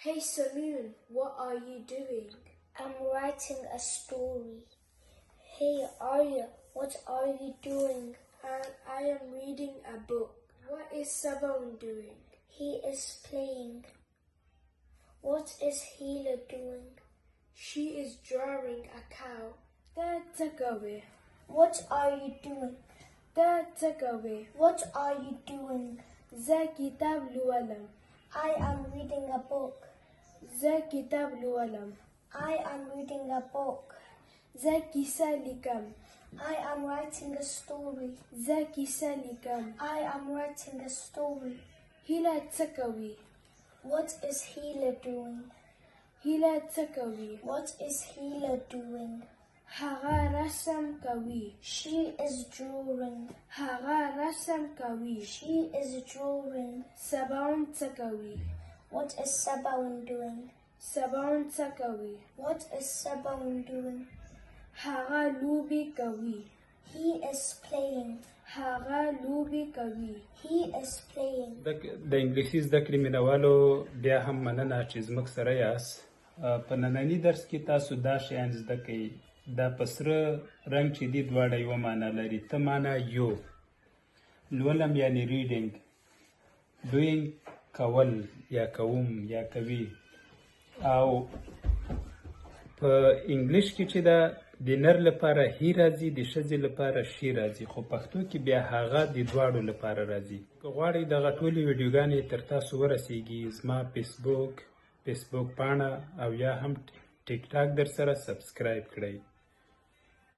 Hey Saloon, what are you doing? I'm writing a story. Hey Arya, what are you doing? I am reading a book. What is Sabon doing? He is playing. What is Hila doing? She is drawing a cow. That's a Zedkړې. What are you doing? That's a Zedkړې. What are you doing? زه کتاب لولم. I am reading a book. زه کتاب لولم. I am reading a book. زه کیسه لیکم. I am writing a story. زه کیسه لیکم. I am writing a story. هیله څه کوي؟ What is Hila doing? هیله څه کوي؟ What is Hila doing? هغه رسم کوي. She is drawing. هغه رسم کوي. She is drawing. سباون څه کوي؟ What is Sabaun doing? سباون څه کوي؟ What is Sabaun doing? هغه لوبې کوي. He is playing. هغه لوبې کوي. He is playing. د انګلیسي زده کړې مینوالو بیا هم مننه چې زموږ سره یاست. په ننني درس کې تاسو دا شیان زده کوئ. دا په سره رنګ چې دي دواړه یوه معنا لري. ته معنا یو، لولم یعنې ریډینګ، دوینګ کول یا کوم یا کوي. او په انګلیش کې چې دا د نر لپاره هی راځي، د ښځې لپاره شي راځي، خو پښتو کې بیا هغه د دواړو لپاره راځي. که غواړئ دغه ټولې ویډیوګانې تر تاسو ورسیږي، زما فیسبوک پاڼه او یا هم ټیک ټاک در سره سبسکرایب کړئ.